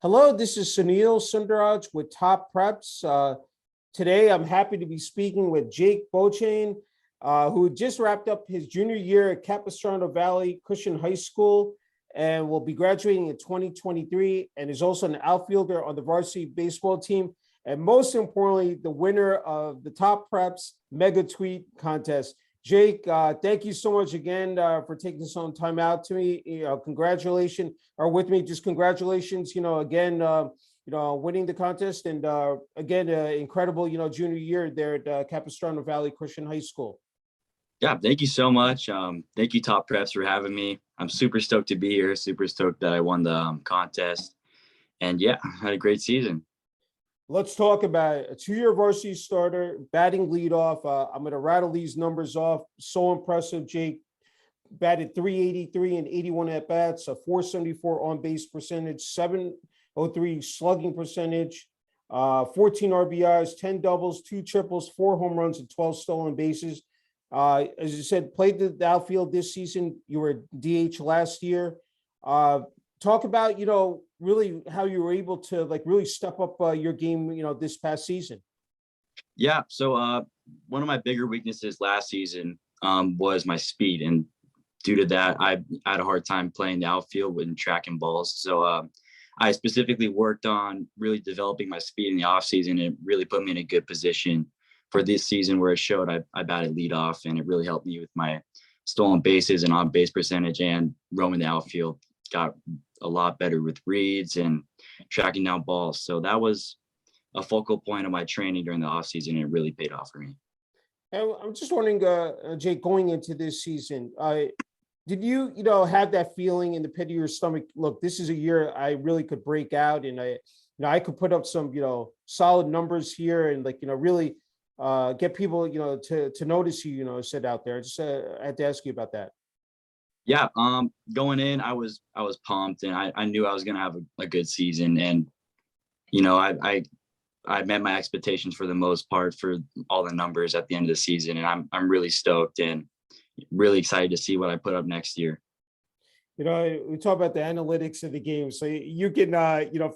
Hello, this is Sunil Sunder Raj with Top Preps. Today, I'm happy to be speaking with Jake Beauchaine, who just wrapped up his junior year at Capistrano Valley Christian High School and will be graduating in 2023 and is also an outfielder on the varsity baseball team. And most importantly, the winner of the Top Preps Mega Tweet Contest. Jake, thank you so much again for taking some time out to me. Congratulations, or with me, just congratulations. Again, winning the contest, and again, incredible, junior year there at Capistrano Valley Christian High School. Yeah, thank you so much. Thank you, Top Preps, for having me. I'm super stoked to be here. Super stoked that I won the contest, and yeah, I had a great season. Let's talk about it. A two-year varsity starter, batting leadoff. I'm going to rattle these numbers off. So impressive, Jake. Batted 383 and 81 at bats, a 474 on base percentage, 703 slugging percentage, 14 RBIs, 10 doubles, 2 triples, 4 home runs, and 12 stolen bases. As you said, played the outfield this season. You were DH last year. Talk about, really how you were able to really step up your game, this past season. Yeah. So one of my bigger weaknesses last season was my speed. And due to that, I had a hard time playing the outfield and tracking balls. So I specifically worked on really developing my speed in the off season. And it really put me in a good position for this season where it showed I batted leadoff, and it really helped me with my stolen bases and on base percentage and roaming the outfield. Got a lot better with reads and tracking down balls. So that was a focal point of my training during the off season. And it really paid off for me. And I'm just wondering, Jake, going into this season, did you, have that feeling in the pit of your stomach? Look, this is a year I really could break out, and I could put up some, solid numbers here, and really get people, to notice you, sit out there. I just had to ask you about that. Yeah. Going in, I was pumped, and I knew I was going to have a good season. And, I met my expectations for the most part for all the numbers at the end of the season. And I'm really stoked and really excited to see what I put up next year. We talk about the analytics of the game. So you can,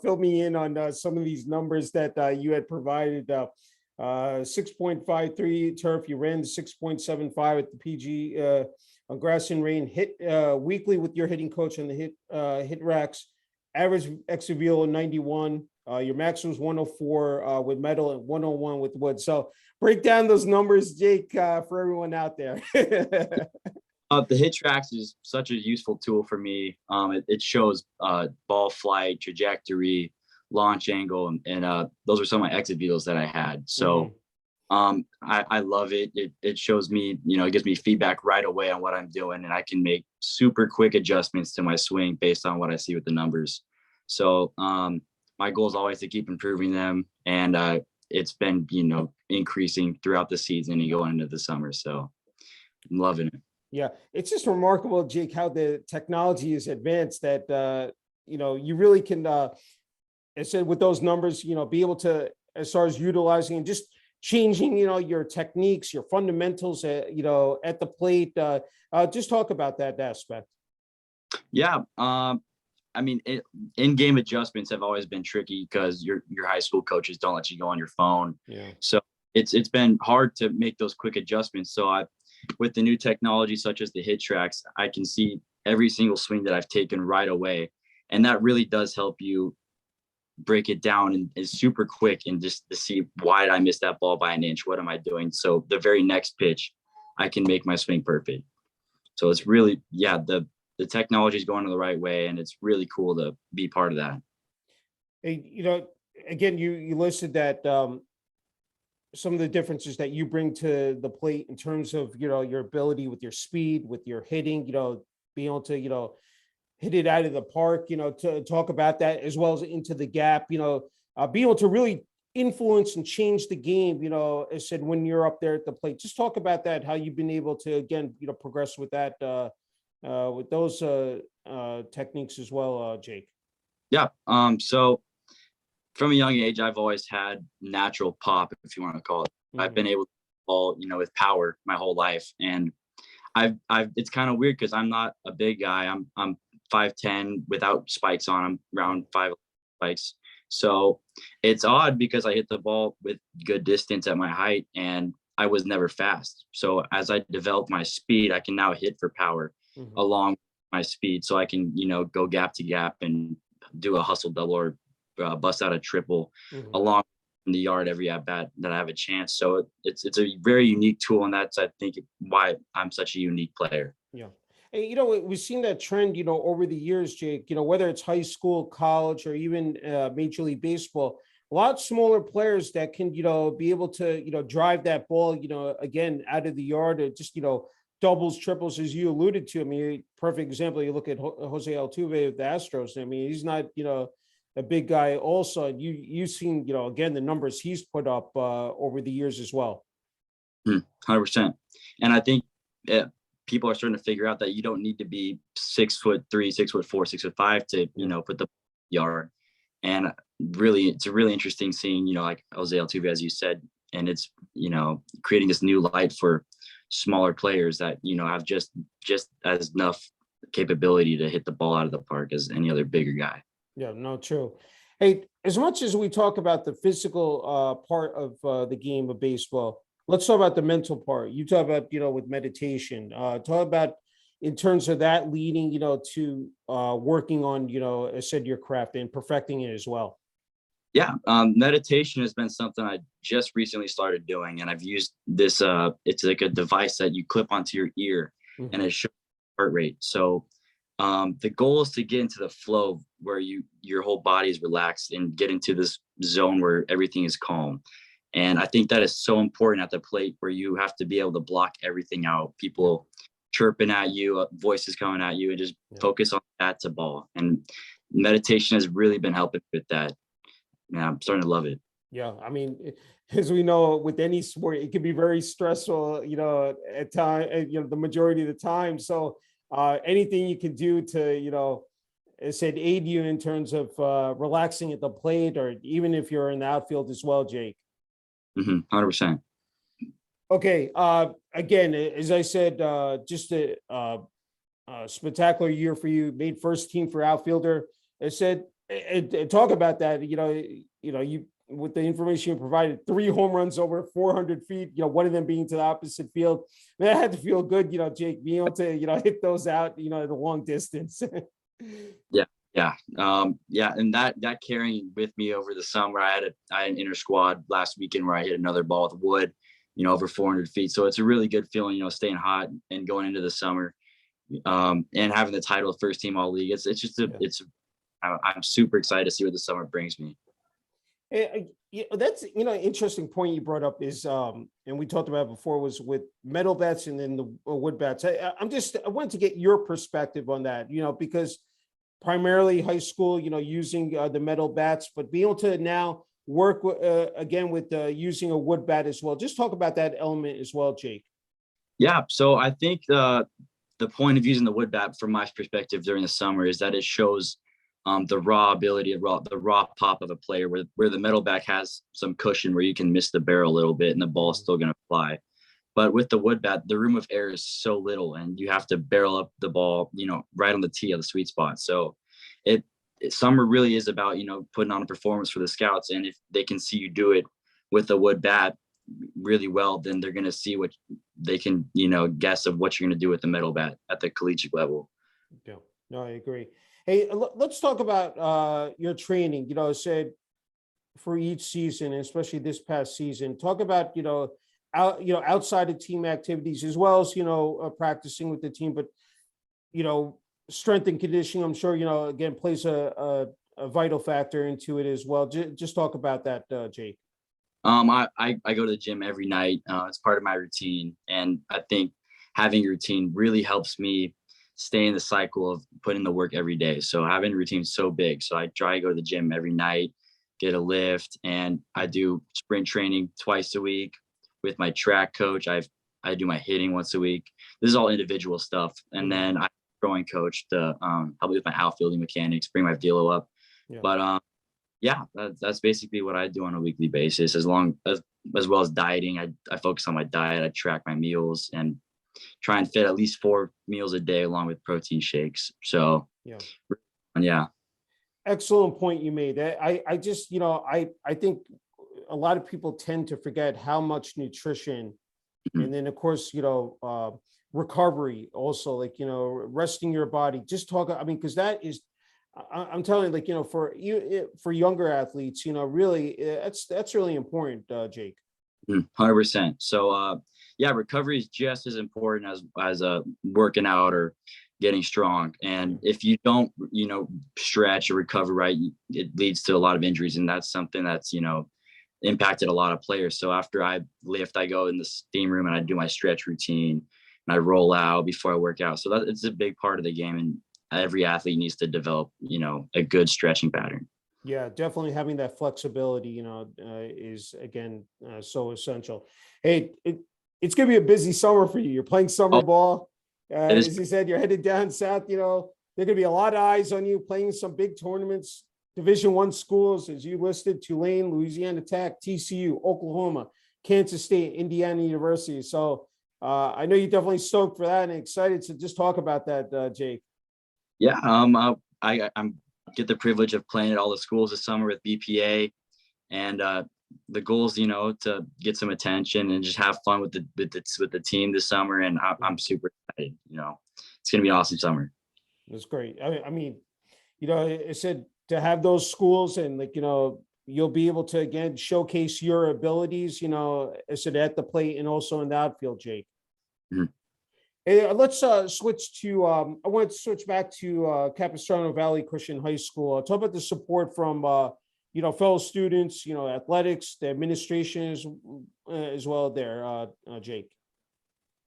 fill me in on some of these numbers that you had provided. 6.53 turf, you ran the 6.75 at the PG on grass and rain, hit weekly with your hitting coach on the hit racks, average XVL 91. Your max was 104 with metal and 101 with wood. So break down those numbers, Jake, for everyone out there. The hit tracks is such a useful tool for me. It shows ball flight, trajectory, launch angle, and those are some of my exit vehicles that I had. So I love it. It shows me, it gives me feedback right away on what I'm doing, and I can make super quick adjustments to my swing based on what I see with the numbers. So my goal is always to keep improving them, and it's been, increasing throughout the season and going into the summer. So I'm loving it. Yeah, it's just remarkable, Jake, how the technology is advanced that, you really can, I said with those numbers, be able to, as far as utilizing and just changing, your techniques, your fundamentals, at the plate. Just talk about that aspect. Yeah. In-game adjustments have always been tricky because your high school coaches don't let you go on your phone. Yeah. So it's been hard to make those quick adjustments. So with the new technology, such as the hit tracks, I can see every single swing that I've taken right away. And that really does help you break it down, and is super quick, and just to see, why did I miss that ball by an inch? What am I doing? So the very next pitch, I can make my swing perfect. So it's really, the technology is going in the right way, and it's really cool to be part of that. Hey, again, you listed that some of the differences that you bring to the plate in terms of, your ability with your speed, with your hitting, being able to, hit it out of the park, to talk about that, as well as into the gap, being able to really influence and change the game, as I said, when you're up there at the plate. Just talk about that, how you've been able to, again, progress with that, with those techniques as well, Jake. Yeah. So from a young age, I've always had natural pop, if you want to call it. I've been able to ball, with power my whole life. And it's kind of weird because I'm not a big guy. I'm 5'10" without spikes on. I'm around 5'11", spikes. So it's odd because I hit the ball with good distance at my height and I was never fast. So as I develop my speed, I can now hit for power along my speed. So I can, go gap to gap and do a hustle double or bust out a triple along the yard every at bat that I have a chance. So it's a very unique tool. And that's, I think, why I'm such a unique player. Yeah. And, we've seen that trend, over the years, Jake, whether it's high school, college, or even Major League Baseball, a lot smaller players that can, be able to, drive that ball, again, out of the yard or just, doubles, triples, as you alluded to. I mean, perfect example, you look at Jose Altuve with the Astros. I mean, he's not, a big guy also. You've seen, again, the numbers he's put up over the years as well. 100%. And I think people are starting to figure out that you don't need to be 6'3", 6'4", 6'5" to, put the yard. And really, it's a really interesting seeing, like Jose Altuve, as you said, and it's, creating this new light for smaller players that, have just as enough capability to hit the ball out of the park as any other bigger guy. Yeah, no, true. Hey, as much as we talk about the physical part of the game of baseball, let's talk about the mental part. You talk about, with meditation, talk about in terms of that leading, to working on, as I said, your craft and perfecting it as well. Yeah. Meditation has been something I just recently started doing. And I've used this, it's like a device that you clip onto your ear and it shows heart rate. So the goal is to get into the flow where your whole body is relaxed and get into this zone where everything is calm. And I think that is so important at the plate where you have to be able to block everything out. People chirping at you, voices coming at you, and just focus on that to ball. And meditation has really been helping with that. Yeah, I'm starting to love it. Yeah, I mean, as we know, with any sport, it can be very stressful, at time, the majority of the time. So anything you can do to, as I said, aid you in terms of relaxing at the plate, or even if you're in the outfield as well, Jake. 100%. Okay. Again, as I said, just a spectacular year for you. Made first team for outfielder. I said, and talk about that. You with the information you provided, 3 home runs over 400 feet. One of them being to the opposite field. That had to feel good. Jake, being able to hit those out. At a long distance. Yeah. And that carrying with me over the summer, I had an inter squad last weekend where I hit another ball with wood, over 400 feet. So it's a really good feeling, staying hot and going into the summer, and having the title of first team all league. I'm super excited to see what the summer brings me. That's, interesting point you brought up is, and we talked about before, was with metal bats and then the wood bats. I wanted to get your perspective on that, because primarily high school, using the metal bats, but being able to now work again with using a wood bat as well. Just talk about that element as well, Jake. Yeah. So I think the point of using the wood bat from my perspective during the summer is that it shows the raw ability of the raw pop of a player where the metal bat has some cushion where you can miss the barrel a little bit and the ball is still going to fly. But with the wood bat, the room of error is so little and you have to barrel up the ball, right on the tee of the sweet spot. So summer really is about, putting on a performance for the scouts. And if they can see you do it with a wood bat really well, then they're going to see what they can, guess of what you're going to do with the metal bat at the collegiate level. Yeah, no, I agree. Hey, let's talk about your training, said for each season, especially this past season. Talk about, outside of team activities as well as, practicing with the team, but, strength and conditioning, I'm sure, again, plays a vital factor into it as well. Just talk about that, Jake. I go to the gym every night. It's part of my routine. And I think having a routine really helps me stay in the cycle of putting the work every day. So having a routine is so big. So I try to go to the gym every night, get a lift, and I do sprint training twice a week with my track coach. I do my hitting once a week. This is all individual stuff. And then I throwing coach to help me with my outfielding mechanics, bring my velo up. Yeah. But that's basically what I do on a weekly basis. As well as dieting, I focus on my diet. I track my meals and try and fit at least 4 meals a day along with protein shakes. So yeah. excellent point you made. I just, I think a lot of people tend to forget how much nutrition, Mhm. and then of course, recovery also, like, resting your body. Just talk, I mean, because that is, I'm telling you, like, for you, for younger athletes, really, that's really important, Jake. 100%. So, yeah, recovery is just as important as working out or getting strong. And if you don't, stretch or recover right, it leads to a lot of injuries, and that's something that's impacted a lot of players. So after I lift, I go in the steam room and I do my stretch routine and I roll out before I work out. So that it's a big part of the game, and every athlete needs to develop, a good stretching pattern. Yeah, definitely having that flexibility, is again, so essential. Hey, it's gonna be a busy summer for you. You're playing summer Oh, ball. it is. As you said, you're headed down south. There are gonna be a lot of eyes on you playing some big tournaments. Division I schools, as you listed: Tulane, Louisiana Tech, TCU, Oklahoma, Kansas State, Indiana University. So I know you're definitely stoked for that and excited to just talk about that, Jake. Yeah. I'm get the privilege of playing at all the schools this summer with BPA, and the goal is, to get some attention and just have fun with the team this summer. And I'm super excited. It's gonna be an awesome summer. That's great. I mean, it said to have those schools, and like, you'll be able to again showcase your abilities, I said at the plate and also in the outfield, Jake. Mhm. Hey, let's switch to I want to switch back to Capistrano Valley Christian High School. Talk about the support from fellow students, athletics, the administration as well there, Jake.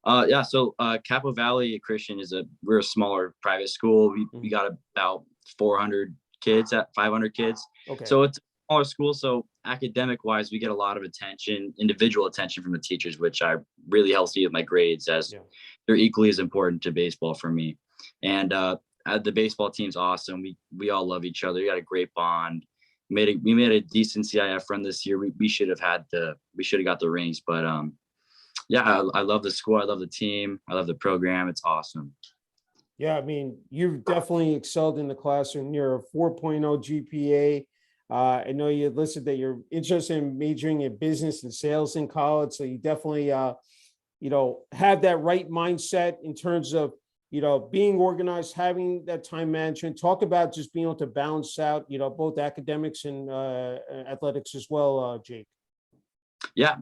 Yeah. So Capo Valley Christian we're a smaller private school. We Mhm. got about 400 kids at 500 kids. Okay. So it's a smaller school. So academic wise, we get a lot of attention, individual attention from the teachers, which I really helps me with my grades, as Yeah. they're equally as important to baseball for me. And the baseball team's awesome. We all love each other. We got a great bond. We made a decent CIF run this year. We should have got the rings, but yeah, I love the school. I love the team. I love the program. It's awesome. Yeah, I mean, you've definitely excelled in the classroom. You're a 4.0 GPA. I know you listed that you're interested in majoring in business and sales in college. So you definitely, have that right mindset in terms of, being organized, having that time management. Talk about just being able to balance out, both academics and athletics as well, Jake. Yeah,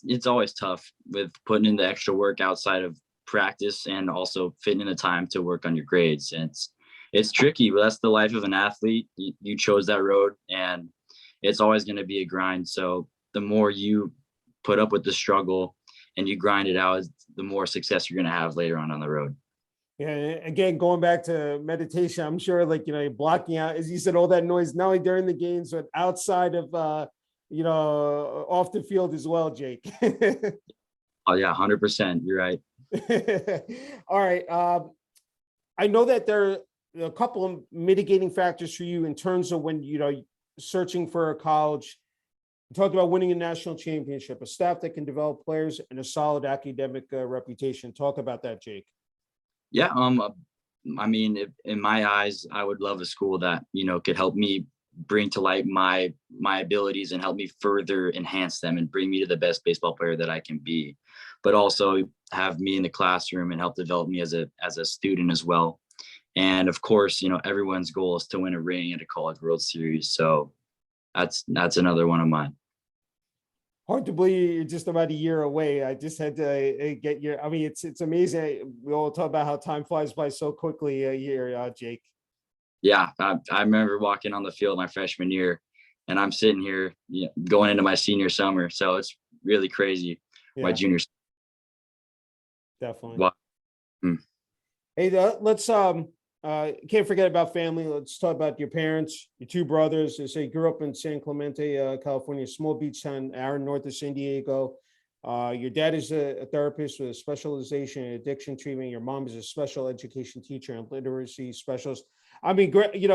it's always tough with putting in the extra work outside of practice and also fitting in the time to work on your grades. And it's tricky, but that's the life of an athlete. You chose that road, and it's always going to be a grind. So the more you put up with the struggle and you grind it out, the more success you're going to have later on the road. Yeah, again, going back to meditation, I'm sure, like, you're blocking out, as you said, all that noise, not only during the games, but outside of, off the field as well, Jake. Oh yeah, 100%. You're right. All right. I know that there are a couple of mitigating factors for you in terms of when, searching for a college. You talked about winning a national championship, a staff that can develop players, and a solid academic reputation. Talk about that, Jake. Yeah. I mean, in my eyes, I would love a school that, could help me bring to light my abilities and help me further enhance them and bring me to the best baseball player that I can be, but also have me in the classroom and help develop me as a student as well. And of course, everyone's goal is to win a ring at a college World Series. So that's another one of mine. Hard to believe you're just about a year away. I just had to get your. I mean, it's amazing. We all talk about how time flies by so quickly a year, Jake. Yeah, I remember walking on the field my freshman year, and I'm sitting here, going into my senior summer. So it's really crazy. My Yeah, junior. definitely. Wow. Hmm. Hey, let's can't forget about family. Let's talk about your parents, your two brothers. They say you grew up in San Clemente, California, small beach town, hour north of San Diego. Your dad is a therapist with a specialization in addiction treatment. Your mom is a special education teacher and literacy specialist. I mean, great. You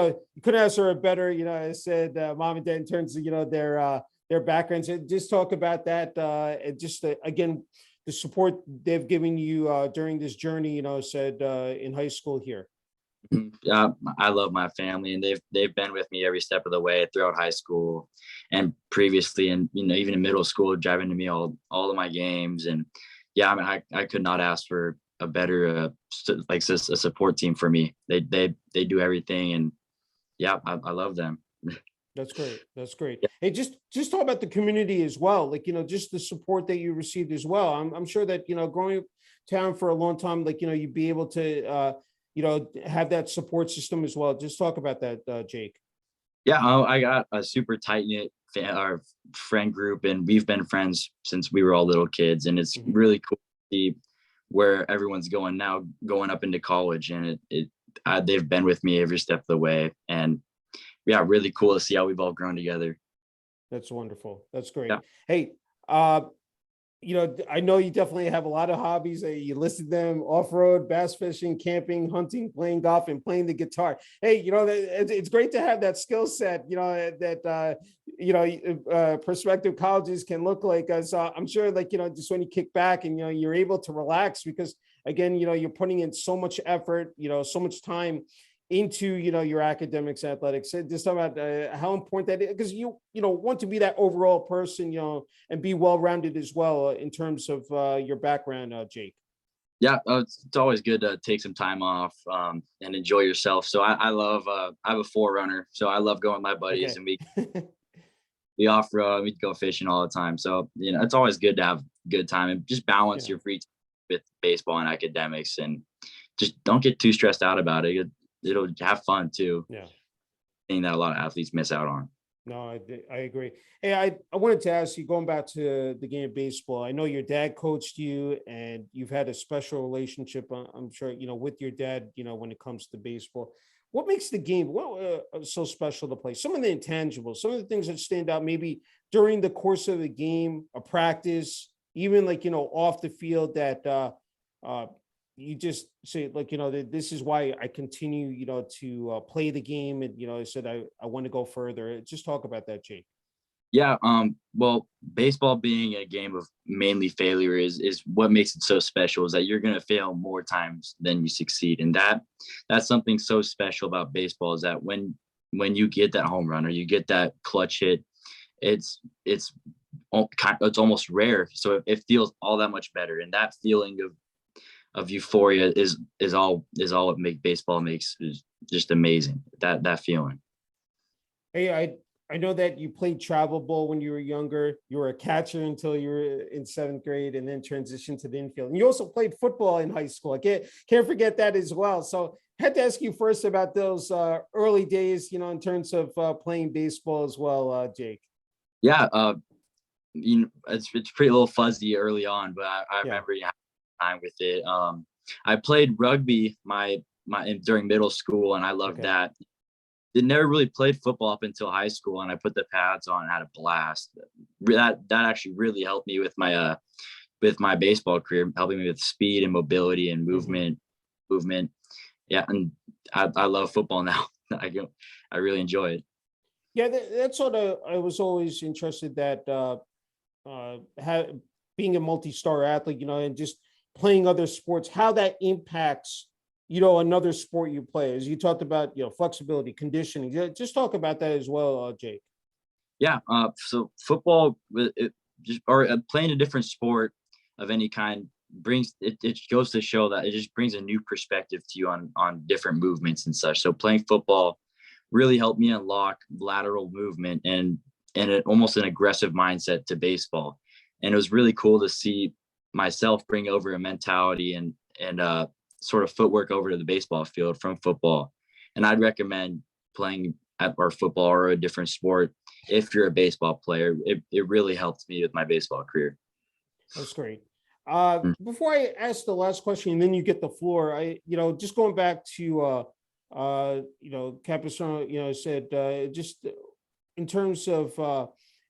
couldn't ask her a better. I said mom and dad in terms of their backgrounds. And just talk about that. And just again, the support they've given you during this journey. Said in high school here. I love my family, and they've been with me every step of the way throughout high school and previously, and even in middle school, driving to me all of my games. And yeah, I mean, I could not ask for a better a support team for me. They do everything, and yeah, I love them. That's great. That's great. Hey, just talk about the community as well. Like, just the support that you received as well. I'm sure that, growing up town for a long time, like, you'd be able to, have that support system as well. Just talk about that, Jake. Yeah, I got a super tight knit our friend group, and we've been friends since we were all little kids. And it's Mhm. really cool to see where everyone's going now, going up into college, and they've been with me every step of the way. And yeah, really cool to see how we've all grown together. That's wonderful. That's Yeah. great. Hey, I know you definitely have a lot of hobbies. You listed them: off-road, bass fishing, camping, hunting, playing golf, and playing the guitar. Hey, it's great to have that skill set, that prospective colleges can look like. So I'm sure, like, just when you kick back and, you're able to relax because, again, you're putting in so much effort, so much time into, your academics, athletics. So just talk about how important that is, because you want to be that overall person, and be well-rounded as well, in terms of your background, Jake. Yeah, it's always good to take some time off, and enjoy yourself. So I love I have a forerunner, so I love going with my buddies, Okay. and we off road, we go fishing all the time. So it's always good to have a good time and just balance Yeah. your free time with baseball and academics, and just don't get too stressed out about it. It'll have fun too. Yeah. Thing that a lot of athletes miss out on. No, I agree. Hey, I wanted to ask you, going back to the game of baseball, I know your dad coached you and you've had a special relationship, I'm sure, with your dad, when it comes to baseball. What makes the game so special to play? Some of the intangibles, some of the things that stand out, maybe during the course of the game, a practice, even like, off the field, that uh, you just say, like, this is why I continue, to play the game. And, I said, I want to go further. Just talk about that, Jake. Yeah, well, baseball being a game of mainly failure is what makes it so special, is that you're gonna fail more times than you succeed. And that's something so special about baseball, is that when you get that home run or you get that clutch hit, it's it's almost rare. So it feels all that much better. And that feeling of euphoria is all what make baseball makes is just amazing. That feeling. Hey, I know that you played travel ball when you were younger. You were a catcher until you were in seventh grade, and then transitioned to the infield. And you also played football in high school. I can't forget that as well. So I had to ask you first about those early days, in terms of playing baseball as well, Jake. Yeah, it's pretty a little fuzzy early on, but I Yeah. remember having time with it. I played rugby during middle school, and I loved Okay. that. Did never really played football up until high school, and I put the pads on and had a blast. That actually really helped me with my baseball career, helping me with speed and mobility and Mhm. movement. Yeah, and I love football now. I really enjoy it. Yeah, that's what I was always interested, that being a multi-star athlete, and just playing other sports, how that impacts, another sport you play. As you talked about, flexibility, conditioning. Just talk about that as well, Jake. Yeah, so football, or playing a different sport of any kind brings it goes to show that it just brings a new perspective to you on different movements and such. So playing football really helped me unlock lateral movement and almost an aggressive mindset to baseball. And it was really cool to see myself bring over a mentality and sort of footwork over to the baseball field from football. And I'd recommend playing at or football or a different sport if you're a baseball player. It really helped me with my baseball career. That's great. Mm. Before I ask the last question, and then you get the floor, just going back to, Capistrano, said, just in terms of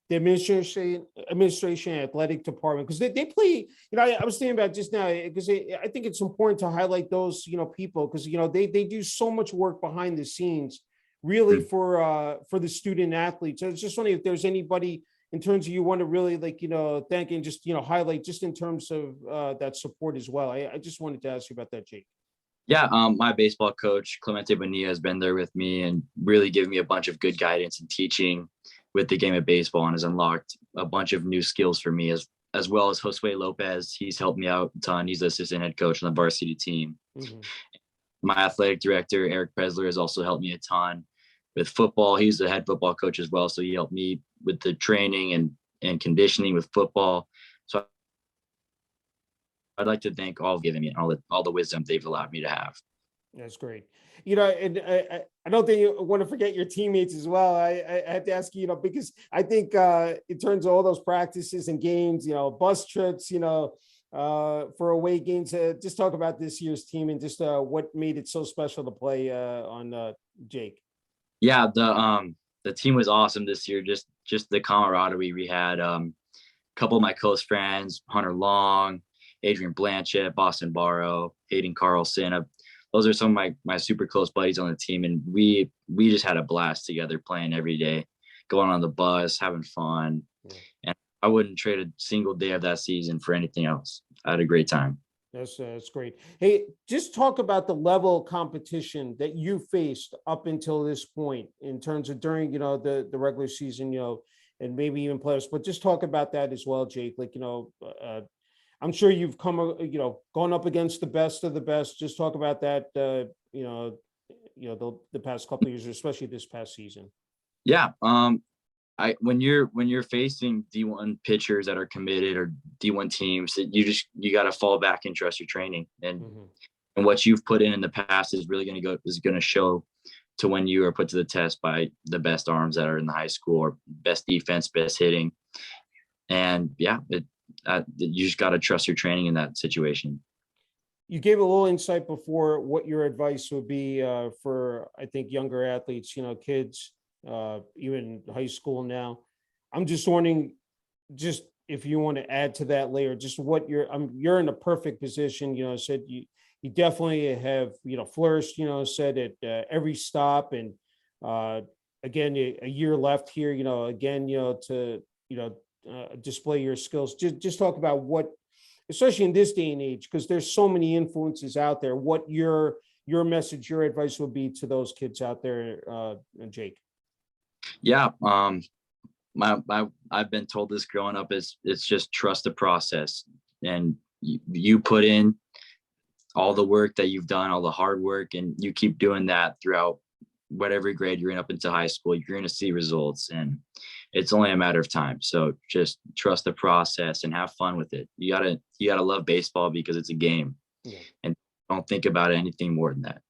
the administration athletic department, because they play, I was thinking about just now, because I think it's important to highlight those, people, because, they do so much work behind the scenes, really, Mm. for the student athletes. I was just wondering if there's anybody in terms of you want to really, like, thank and just, highlight, just in terms of that support as well. I just wanted to ask you about that, Jake. Yeah, my baseball coach, Clemente Bonilla, has been there with me and really given me a bunch of good guidance and teaching with the game of baseball, and has unlocked a bunch of new skills for me, as well as Josue Lopez. He's helped me out a ton. He's the assistant head coach on the varsity team. Mhm. My athletic director, Eric Presler, has also helped me a ton with football. He's the head football coach as well. So he helped me with the training and conditioning with football. So I'd like to thank all of giving me all the wisdom they've allowed me to have. That's great. And I don't think you want to forget your teammates as well. I have to ask you, because I think in terms of all those practices and games, bus trips, for away games, just talk about this year's team and just what made it so special to play on Jake. Yeah, the team was awesome this year. Just the camaraderie we had. Couple of my close friends, Hunter Long, Adrian Blanchett, Boston Barrow, Hayden Carlson. Those are some of my super close buddies on the team, and we just had a blast together playing every day, going on the bus, having fun. Yeah. And I wouldn't trade a single day of that season for anything else. I had a great time. That's great. Hey, just talk about the level of competition that you faced up until this point in terms of during, the regular season, and maybe even playoffs, but just talk about that as well, Jake. Like, I'm sure you've gone up against the best of the best. Just talk about that, the past couple of years, especially this past season. Yeah. When you're facing D1 pitchers that are committed or D1 teams, you got to fall back and trust your training, and what you've put in the past is really going to show to when you are put to the test by the best arms that are in the high school, or best defense, best hitting. And yeah, you just got to trust your training in that situation. You gave a little insight before what your advice would be for, I think, younger athletes, kids, even high school now. I'm just wondering, just if you want to add to that layer, just what you're in a perfect position, said you definitely have, flourished, said at every stop. And again, a year left here, again, to, display your skills. Just talk about what, especially in this day and age, because there's so many influences out there, what your message, your advice would be to those kids out there, Jake. Yeah. I've been told this growing up is it's just trust the process, and you put in all the work that you've done, all the hard work, and you keep doing that throughout whatever grade you're in up into high school. You're going to see results, and it's only a matter of time. So just trust the process and have fun with it. You gotta love baseball because it's a game, and don't think about anything more than that.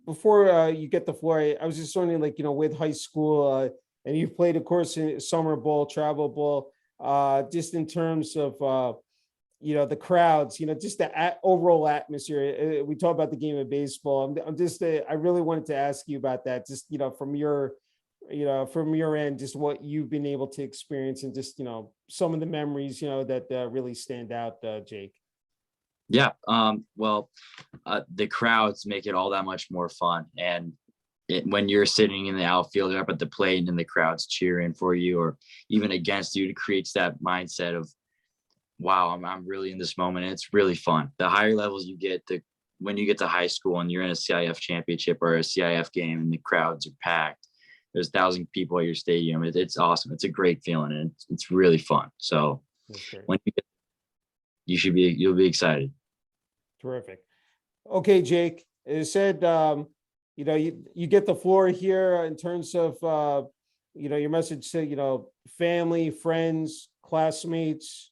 Before you get the floor, I was just wondering, like, with high school, and you've played, of course, in summer ball, travel ball, just in terms of, the crowds, just the overall atmosphere. We talk about the game of baseball. I'm just, I really wanted to ask you about that, just, from your end, just what you've been able to experience, and just, some of the memories, that really stand out, Jake. Yeah. Well, the crowds make it all that much more fun. And when you're sitting in the outfield up at the plate and the crowd's cheering for you or even against you, it creates that mindset of, wow, I'm really in this moment. And it's really fun. The higher levels you get, when you get to high school and you're in a CIF championship or a CIF game and the crowds are packed, there's 1,000 people at your stadium. It's awesome. It's a great feeling, and it's really fun. So when you'll be excited. Terrific. Okay, Jake, it said, you get the floor here in terms of, your message to, family, friends, classmates,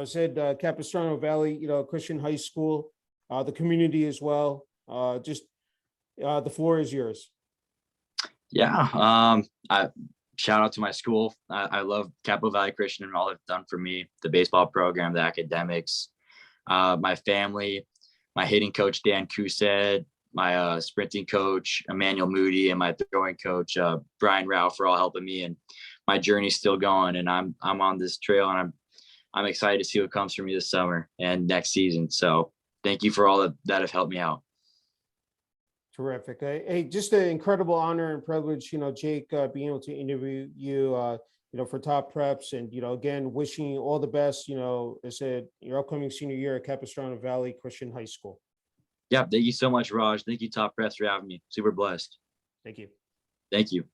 said Capistrano Valley, Christian High School, the community as well. The floor is yours. Yeah. I shout out to my school. I love Capital Valley Christian and all they've done for me, the baseball program, the academics, my family, my hitting coach, Dan Kused, my sprinting coach, Emmanuel Moody, and my throwing coach, Brian Rao, for all helping me. And my journey's still going, and I'm on this trail, and I'm excited to see what comes for me this summer and next season. So thank you for all that have helped me out. Terrific. Hey, just an incredible honor and privilege, Jake, being able to interview you. for top preps. And, again, wishing you all the best, I said, your upcoming senior year at Capistrano Valley Christian High School. Yeah, thank you so much, Raj. Thank you, Top Press, for having me. Super blessed. Thank you. Thank you.